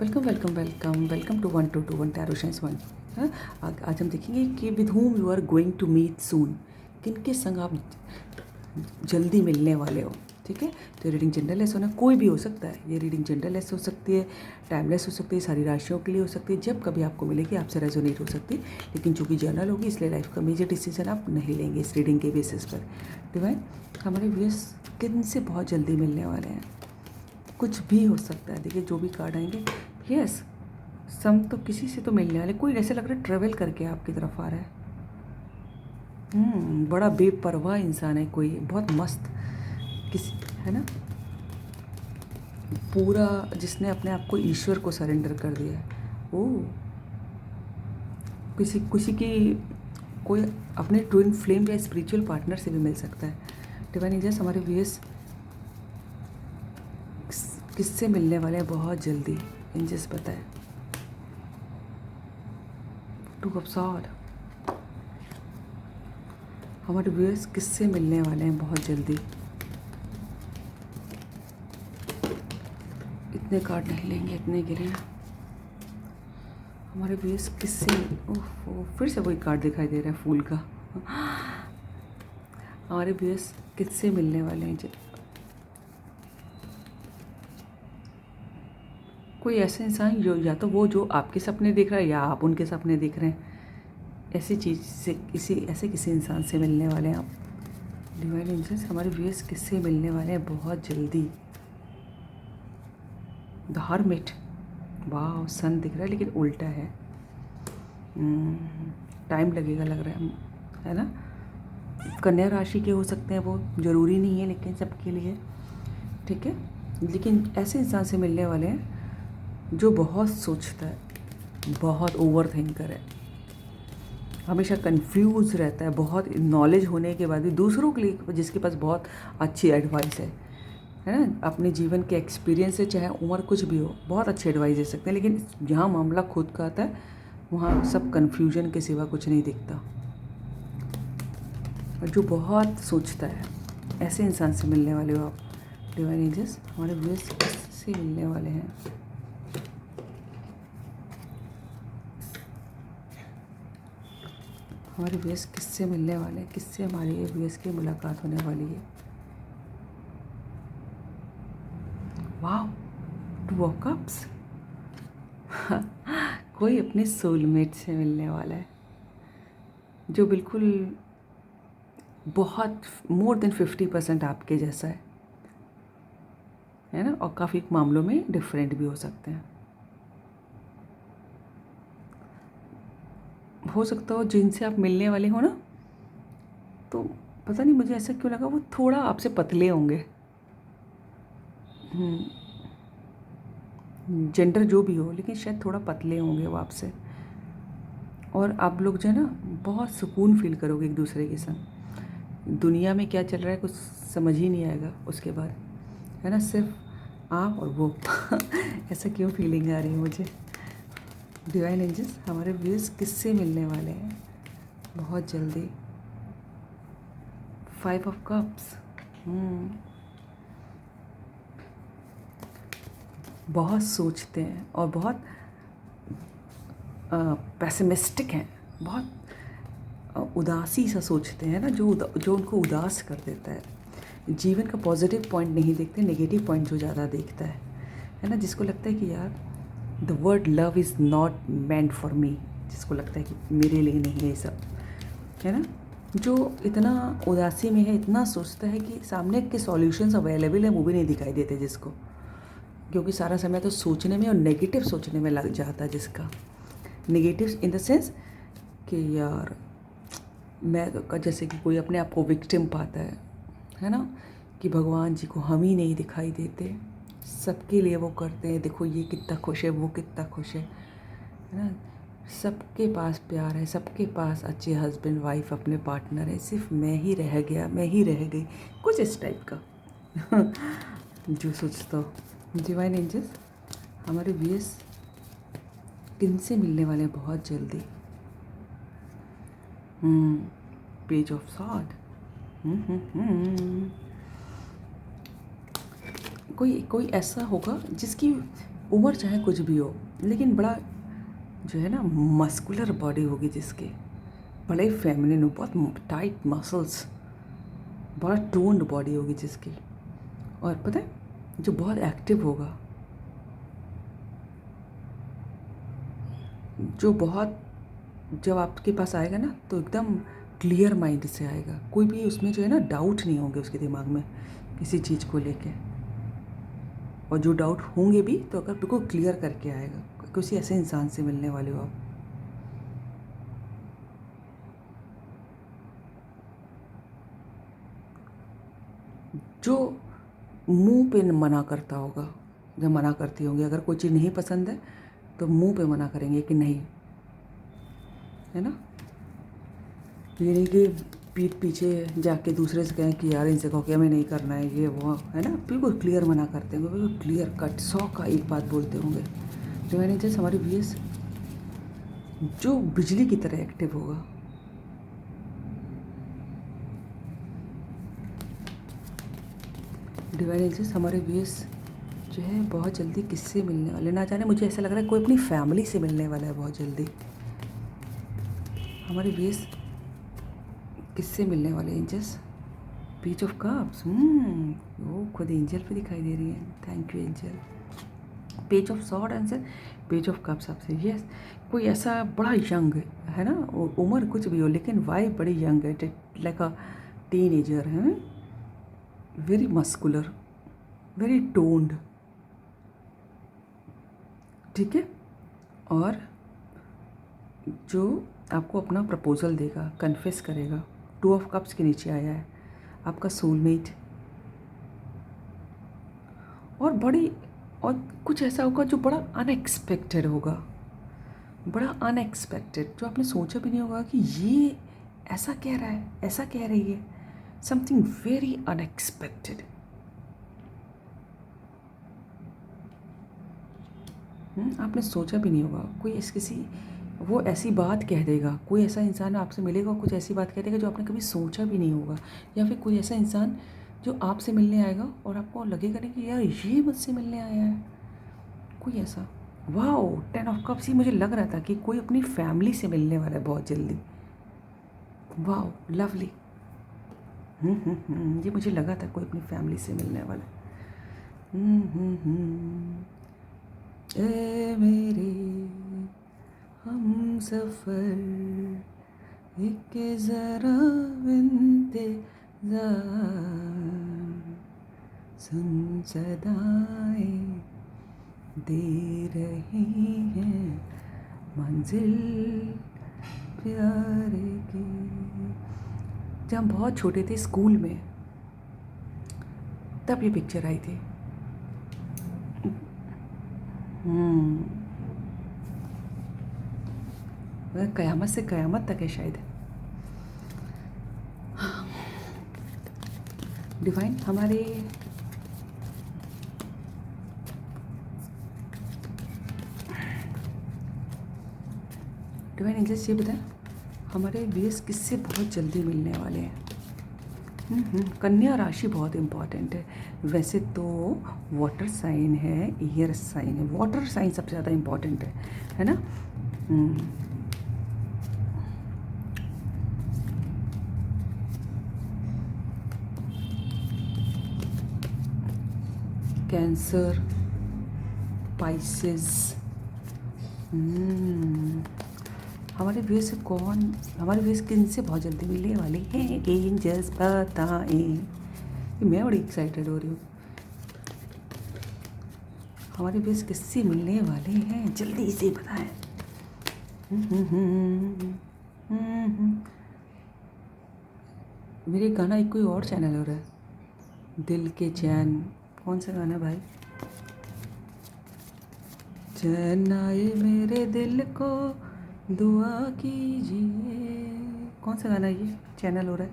Welcome welcome welcome welcome to 1 2 2 1 tarot science 1। आज हम देखेंगे कि with whom you are going to meet soon, किन के संग आप जल्दी मिलने वाले हो। ठीक है, तो ये रीडिंग जनरलेस होना कोई भी हो सकता है। ये रीडिंग जनरलेस हो सकती है, टाइमलेस हो सकती है, सारी राशियों के लिए हो सकती है। जब कभी आपको मिलेगी आपसे रेजोनेट हो सकती है, लेकिन चूंकि जर्नल होगी इसलिए लाइफ का मेजर डिसीजन आप नहीं लेंगे इस रीडिंग के बेसिस पर। डिवाइन, हमारे व्यूअर्स किन से बहुत जल्दी मिलने वाले हैं, कुछ भी हो सकता है। देखिए जो भी कार्ड आएंगे, यस सम तो किसी से तो मिलने वाले, कोई ऐसे लग रहा है ट्रेवल करके आपकी तरफ आ रहा है। बड़ा बेपरवाह इंसान है कोई, बहुत मस्त किसी, है ना, पूरा जिसने अपने आप को ईश्वर को सरेंडर कर दिया है। ओ किसी किसी की कोई अपने ट्विन फ्लेम या स्पिरिचुअल पार्टनर से भी मिल सकता है। डिवाइन एंजल्स हमारे व्यूअर्स किससे मिलने वाले हैं बहुत जल्दी, एंजल्स बताएं। टू ऑफ सॉर्ड, हमारे व्यूअर्स किससे मिलने वाले हैं बहुत जल्दी। इतने कार्ड नहीं लेंगे, इतने गिरे हैं। हमारे व्यूअर्स किससे, ओह फिर से वही कार्ड दिखाई दे रहा है फूल का। हमारे व्यूअर्स किससे मिलने वाले हैं कोई ऐसे इंसान जो या तो वो जो आपके सपने देख रहा है या आप उनके सपने देख रहे हैं। ऐसी चीज़ से किसी इंसान से मिलने वाले हैं आप। डिवाइन एंजल्स हमारे व्यूअर्स किससे मिलने वाले हैं बहुत जल्दी। द हर्मिट, वाह सन दिख रहा है लेकिन उल्टा है। टाइम लगेगा लग रहा है ना। कन्या राशि के हो सकते हैं वो, ज़रूरी नहीं है लेकिन सबके लिए। ठीक है, लेकिन ऐसे इंसान से मिलने वाले हैं जो बहुत सोचता है, बहुत ओवर थिंकर है, हमेशा कंफ्यूज रहता है, बहुत नॉलेज होने के बाद भी दूसरों के लिए, जिसके पास बहुत अच्छी एडवाइस है ना, अपने जीवन के एक्सपीरियंस से, चाहे उम्र कुछ भी हो, बहुत अच्छी एडवाइस दे सकते हैं। लेकिन जहाँ मामला खुद का आता है वहाँ सब कन्फ्यूजन के सिवा कुछ नहीं दिखता। और जो बहुत सोचता है, ऐसे इंसान से मिलने वाले हो आप। डिवाइन एंजल्स हमारे व्यूअर्स से मिलने वाले हैं। हमारे व्यूअर्स किससे मिलने वाले हैं, किससे हमारे व्यूअर्स की मुलाकात होने वाली है। वाह, टू ऑफ कप्स, कोई अपने सोलमेट से मिलने वाला है जो बिल्कुल बहुत मोर देन 50% आपके जैसा है ना, और काफ़ी मामलों में डिफरेंट भी हो सकते हैं। हो सकता हो जिनसे आप मिलने वाले हो ना, तो पता नहीं मुझे ऐसा क्यों लगा वो थोड़ा आपसे पतले होंगे। जेंडर जो भी हो, लेकिन शायद थोड़ा पतले होंगे वो आपसे। और आप लोग जो है ना बहुत सुकून फील करोगे एक दूसरे के संग। दुनिया में क्या चल रहा है कुछ समझ ही नहीं आएगा उसके बाद, है ना, सिर्फ आप और वो। ऐसा क्यों फीलिंग आ रही है मुझे। डिवाइन एंजल्स हमारे व्यूअर्स किससे मिलने वाले हैं बहुत जल्दी। 5 ऑफ कप्स, बहुत सोचते हैं और बहुत पैसिमिस्टिक हैं, बहुत उदासी सा सोचते हैं ना, जो उनको उदास कर देता है। जीवन का पॉजिटिव पॉइंट नहीं देखते, नेगेटिव पॉइंट जो ज़्यादा देखता है ना, जिसको लगता है कि यार the word love is not meant for me, जिसको लगता है कि मेरे लिए नहीं है ये सब, है ना, जो इतना उदासी में है, इतना सोचता है कि सामने के सॉल्यूशंस अवेलेबल है वो भी नहीं दिखाई देते जिसको, क्योंकि सारा समय तो सोचने में और नेगेटिव सोचने में लग जाता है। जिसका नेगेटिव इन द सेंस कि यार मैं, जैसे कि कोई अपने आप को विक्टिम पाता है ना, कि भगवान जी को हम ही नहीं दिखाई देते, सबके लिए वो करते हैं, देखो ये कितना खुश है, वो कितना खुश है ना, सबके पास प्यार है, सबके पास अच्छे हस्बैंड वाइफ अपने पार्टनर है, सिर्फ मैं ही रह गया, मैं ही रह गई, कुछ इस टाइप का। जो सोचता हो। डिवाइन एंजल्स हमारे व्यूअर्स किन से मिलने वाले हैं बहुत जल्दी। पेज ऑफ सॉर्ड, कोई ऐसा होगा जिसकी उम्र चाहे कुछ भी हो, लेकिन बड़ा जो है ना मस्कुलर बॉडी होगी जिसकी, बड़े फेमिनिन, बहुत टाइट मसल्स, बड़ा टोन्ड बॉडी होगी जिसकी, और पता है जो बहुत एक्टिव होगा, जो बहुत, जब आपके पास आएगा ना तो एकदम क्लियर माइंड से आएगा, कोई भी उसमें जो है ना डाउट नहीं होंगे उसके दिमाग में किसी चीज़ को लेके, और जो डाउट होंगे भी तो अगर बिल्कुल क्लियर करके आएगा। किसी ऐसे इंसान से मिलने वाले हो आप। जो मुंह पे मना करता होगा, जब मना करती होंगी, अगर कोई चीज़ नहीं पसंद है तो मुंह पे मना करेंगे कि नहीं, है ना। ये नहीं कि पीठ पीछे जाके दूसरे से कहें कि यार इनसे कहो कि हमें नहीं करना है ये वो, है ना। बिल्कुल क्लियर मना करते होंगे, बिल्कुल क्लियर कट 100 का एक बात बोलते होंगे। जो मैंने जैसे हमारी वीएस जो बिजली की तरह एक्टिव होगा, डिवाइन एंजल्स हमारे वीएस जो है बहुत जल्दी किससे मिलने वाले, ना जाने मुझे ऐसा लग रहा है कोई अपनी फैमिली से मिलने वाला है बहुत जल्दी। हमारे वीएस किससे मिलने वाले एंजल्स, पेज ऑफ कप्स, वो खुद एंजल पे दिखाई दे रही है, thank you angel. Page of sword answer, page of cups आपसे, यस। कोई ऐसा बड़ा यंग है ना, उम्र कुछ भी हो लेकिन वाइफ बड़ी यंग है, लाइक अ टीनेजर है, वेरी मस्कुलर, वेरी टोन्ड, ठीक है। और जो आपको अपना प्रपोजल देगा, कन्फेस करेगा, 2 ऑफ कप्स के नीचे आया है, आपका सोलमेट। और बड़ी, और कुछ ऐसा होगा जो बड़ा अनएक्सपेक्टेड होगा, बड़ा अनएक्सपेक्टेड, जो आपने सोचा भी नहीं होगा कि ये ऐसा कह रहा है, ऐसा कह रही है, समथिंग वेरी अनएक्सपेक्टेड। आपने सोचा भी नहीं होगा, कोई किसी वो ऐसी बात कह देगा, कोई ऐसा इंसान आपसे मिलेगा कुछ ऐसी बात कह देगा जो आपने कभी सोचा भी नहीं होगा, या फिर कोई ऐसा इंसान जो आपसे मिलने आएगा और आपको लगेगा नहीं कि यार ये मुझसे मिलने आया है, कोई ऐसा। वाओ, 10 ऑफ कप्स, ही मुझे लग रहा था कि कोई अपनी फैमिली से मिलने वाला है बहुत जल्दी। Wow, lovely. ये मुझे लगा था कोई अपनी फैमिली से मिलने वाला है। ए मेरे हम सफ़र, एक ज़रा इंतज़ार, सुन सदाएं दे रही हैं मंजिल प्यार की। जब हम बहुत छोटे थे स्कूल में, तब ये पिक्चर आई थी। कयामत से कयामत तक है शायद। डिवाइन हमारे डिवाइन एंजल्स ये बताएं हमारे बेस किससे बहुत जल्दी मिलने वाले हैं। कन्या राशि बहुत इम्पॉर्टेंट है। वैसे तो वाटर साइन है, एयर साइन है, वाटर साइन सबसे ज़्यादा इम्पॉर्टेंट है ना। Cancer, Pisces. हमारे व्यूअर्स से कौन, हमारे व्यूअर्स किन से बहुत जल्दी मिलने वाले हैं एंजल्स बताएं। मैं बड़ी एक्साइटेड हो रही हूँ। हमारे व्यूअर्स किससे मिलने वाले हैं जल्दी से बताएं। मेरे गाना एक कोई और चैनल हो रहा है, दिल के चैन। कौन सा गाना भाई? चैन आए मेरे दिल को दुआ कीजिए। कौन सा गाना ये चैनल हो रहा है?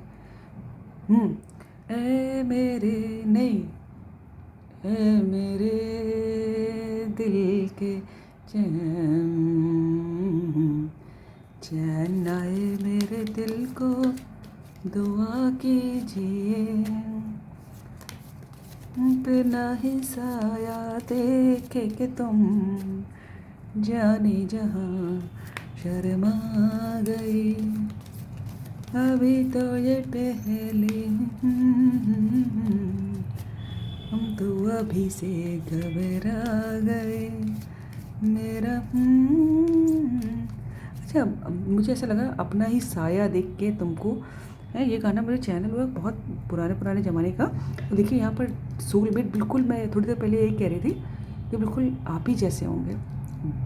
ए मेरे, नहीं, ए मेरे दिल के चैन, चैन आए मेरे दिल को दुआ कीजिए। बिना ही साया देखे कि तुम जाने जहाँ शर्मा गई, अभी तो ये पहले हम तो अभी से घबरा गए मेरा अच्छा, मुझे ऐसा लगा अपना ही साया देख के तुमको है। ये गाना मेरे चैनल में बहुत पुराने ज़माने का। तो देखिए यहाँ पर सोलमेट बिल्कुल, मैं थोड़ी देर पहले यही कह रही थी कि बिल्कुल आप ही जैसे होंगे,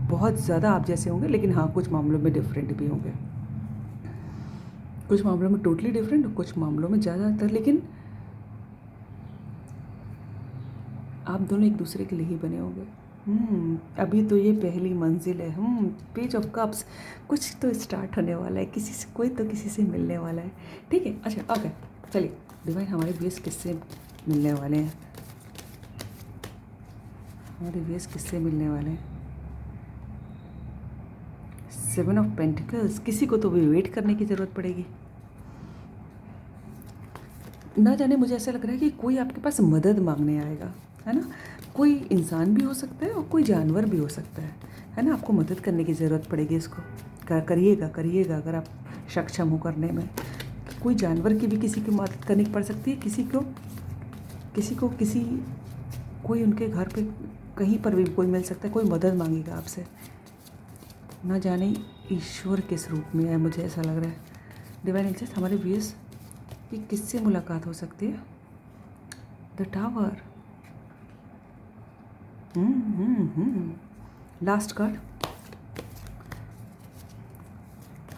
बहुत ज़्यादा आप जैसे होंगे, लेकिन हाँ कुछ मामलों में डिफरेंट भी होंगे, कुछ मामलों में टोटली डिफरेंट और कुछ मामलों में ज़्यादातर, लेकिन आप दोनों एक दूसरे के लिए ही बने होंगे। अभी तो ये पहली मंजिल है, पेज ऑफ कप्स, कुछ तो स्टार्ट होने वाला है, किसी से कोई तो किसी से मिलने वाला है। ठीक है, अच्छा ओके, चलिए डिवाइन हमारे व्यूअर्स किससे मिलने वाले हैं, हमारे व्यूअर्स किससे मिलने वाले हैं। 7 ऑफ पेंटिकल्स, किसी को तो भी वेट करने की ज़रूरत पड़ेगी। ना जाने मुझे ऐसा लग रहा है कि कोई आपके पास मदद मांगने आएगा, है ना। कोई इंसान भी हो सकता है और कोई जानवर भी हो सकता है ना। आपको मदद करने की ज़रूरत पड़ेगी, इसको करिएगा अगर आप सक्षम हो करने में। कोई जानवर की भी किसी की मदद करनी पड़ सकती है, किसी कोई उनके घर पे कहीं पर भी कोई मिल सकता है, कोई मदद मांगेगा आपसे। ना जाने ईश्वर किस रूप में है, मुझे ऐसा लग रहा है। डिवाइन एंजल्स हमारे व्यूअर्स कि किससे मुलाकात हो सकती है। द टावर, लास्ट कार्ड,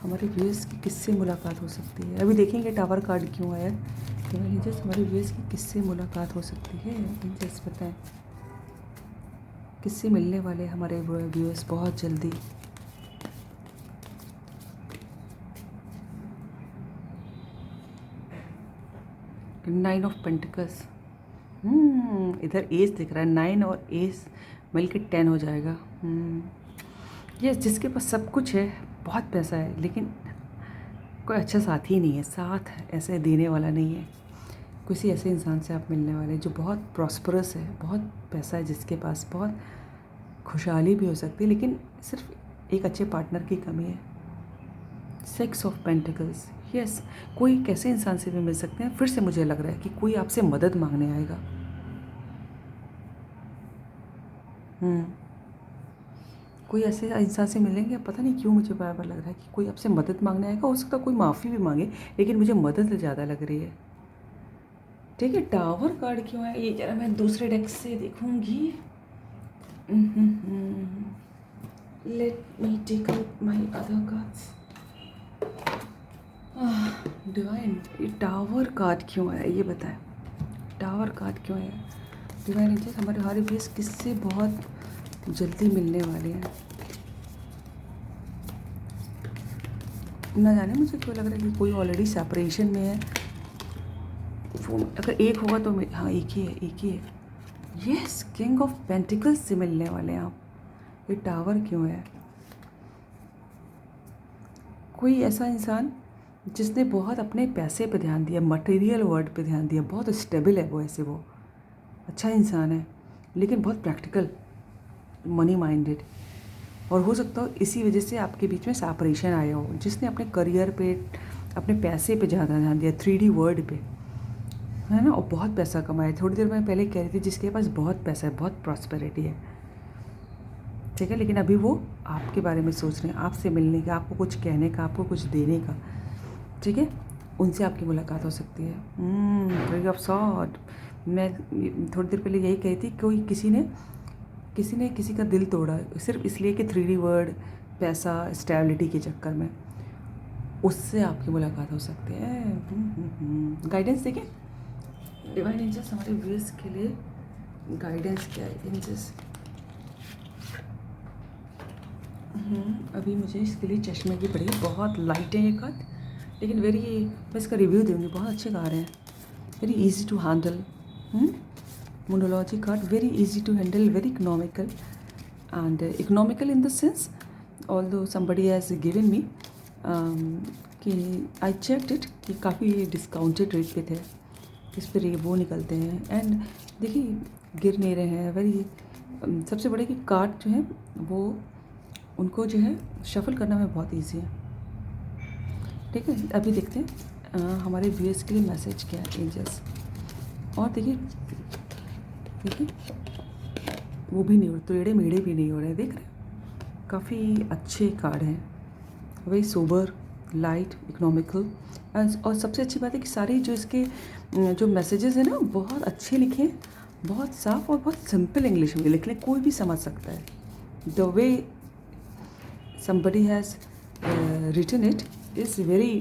हमारे व्यूअर्स की किससे मुलाकात हो सकती है। अभी देखेंगे टावर कार्ड क्यों आया है। डिवाइन एंजल्स हमारे व्यूअर्स की किससे मुलाकात हो सकती है, एंजल्स बताएं किससे मिलने वाले हमारे व्यूअर्स बहुत जल्दी। नाइन ऑफ पेंटिकल्स, इधर एस दिख रहा है, 9 और एस मिल के 10 हो जाएगा। ये जिसके पास सब कुछ है, बहुत पैसा है, लेकिन कोई अच्छा साथी नहीं है, साथ ऐसे देने वाला नहीं है। किसी ऐसे इंसान से आप मिलने वाले जो बहुत प्रॉस्परस है, बहुत पैसा है, जिसके पास बहुत खुशहाली भी हो सकती है, लेकिन सिर्फ एक अच्छे पार्टनर की कमी है। 6 ऑफ पेंटिकल्स, यस, कोई कैसे इंसान से भी मिल सकते हैं। फिर से मुझे लग रहा है कि कोई आपसे मदद मांगने आएगा। कोई ऐसे इंसान से मिलेंगे, पता नहीं क्यों मुझे बार बार लग रहा है कि कोई आपसे मदद मांगने आएगा। हो सकता है कोई माफ़ी भी मांगे, लेकिन मुझे मदद ज़्यादा लग रही है। ठीक है, टावर कार्ड क्यों है ये जरा मैं दूसरे डेक से देखूंगी। Let me take out my other cards. Divine, ये टावर कार्ड क्यों है ये बताएं, टावर कार्ड क्यों है। डिवाइन एंजल्स हमारे फेस किससे बहुत जल्दी मिलने वाले हैं। ना जाने मुझे क्यों लग रहा है कि कोई ऑलरेडी सेपरेशन में है। वो अगर एक होगा तो हाँ एक ही है। यस, किंग ऑफ पेंटिकल्स से मिलने वाले हैं आप। ये टावर क्यों है। कोई ऐसा इंसान जिसने बहुत अपने पैसे पे ध्यान दिया, मटेरियल वर्ड पे ध्यान दिया, बहुत स्टेबल है वो, ऐसे वो अच्छा इंसान है, लेकिन बहुत प्रैक्टिकल, मनी माइंडेड। और हो सकता हो इसी वजह से आपके बीच में सेपरेशन आया हो, जिसने अपने करियर पे, अपने पैसे पे ज़्यादा ध्यान दिया, 3D वर्ड पे, है ना, और बहुत पैसा कमाया। थोड़ी देर मैं पहले कह रही थी जिसके पास बहुत पैसा है, बहुत प्रॉस्पेरिटी है, ठीक है, लेकिन अभी वो आपके बारे में सोच रहे हैं, आपसे मिलने का, आपको कुछ कहने का, आपको कुछ देने का, ठीक है, उनसे आपकी मुलाकात हो सकती है। ट्री ऑफ सॉर्ड, मैं थोड़ी देर पहले यही कही थी, कोई किसी ने किसी का दिल तोड़ा सिर्फ इसलिए कि 3D वर्ड, पैसा, स्टेबिलिटी के चक्कर में, उससे आपकी मुलाकात हो सकती है। गाइडेंस देखें डिवाइन एंजल्स हमारे व्यूअर्स के लिए गाइडेंस क्या है। एंजल्स अभी मुझे इसके लिए चश्मे की पड़ेगी, बहुत लाइट है ये कार्ड, लेकिन मैं इसका रिव्यू दूँगी, बहुत अच्छे गा रहे हैं, very easy to handle. Monology card, very easy to handle, very economical, and economical in the sense, although somebody has given me कि आई चेक्ड इट कि काफ़ी डिस्काउंटेड रेट पे थे, इस पर वो निकलते हैं। एंड देखिए गिर नहीं रहे हैं। वेरी सबसे बड़े कि कार्ड जो है वो उनको जो है शफल करना में बहुत ईजी है। ठीक है, अभी देखते हैं हमारे व्यूअर्स के लिए मैसेज क्या है एंजल्स। और देखिए वो भी नहीं हो रहे, टेढ़े मेढ़े भी नहीं हो रहे हैं, देख रहे हैं। काफ़ी अच्छे कार्ड हैं, वही सोबर, लाइट, इकोनॉमिकल। और सबसे अच्छी बात है कि सारे जो इसके जो मैसेजेस हैं ना बहुत अच्छे लिखे हैं, बहुत साफ और बहुत सिंपल इंग्लिश में लिख लें, कोई भी समझ सकता है। The way somebody has written it is very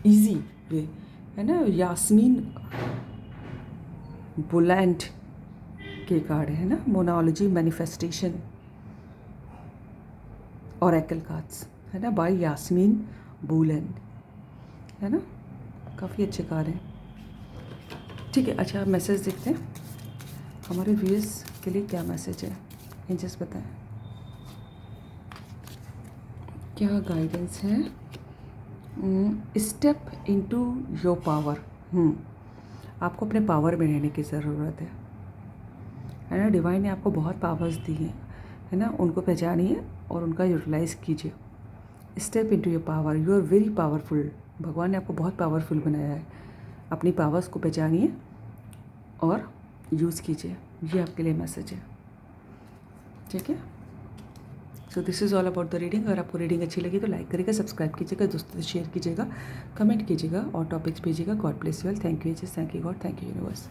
easy way, है ना। यास्मीन बुलैंड के कार्ड है ना, मोनोलॉजी, मैनिफेस्टेशन, ऑरेकल कार्ड्स है ना, बाय यास्मीन बुलैंड, है ना। काफ़ी अच्छे कार्ड हैं। ठीक है, अच्छा मैसेज देखते हैं हमारे व्यूअर्स के लिए क्या मैसेज है। एंजल्स बताएं क्या गाइडेंस है। Step into your power. आपको अपने पावर में रहने की ज़रूरत है ना। डिवाइन ने आपको बहुत पावर्स दी हैं, है ना, उनको पहचानिए और उनका यूटिलाइज़ कीजिए। Step into your power, you are very powerful. भगवान ने आपको बहुत पावरफुल बनाया है। अपनी पावर्स को पहचानिए और यूज़ कीजिए, ये आपके लिए मैसेज है। ठीक है, so this is all about the reading. अगर आपको रीडिंग अच्छी लगी तो लाइक करिएगा, सब्सक्राइब कीजिएगा, दोस्तों से शेयर कीजिएगा, कमेंट कीजिएगा और टॉपिक्स भेजिएगा। God bless you all. Thank you angels, thank you God, thank you universe.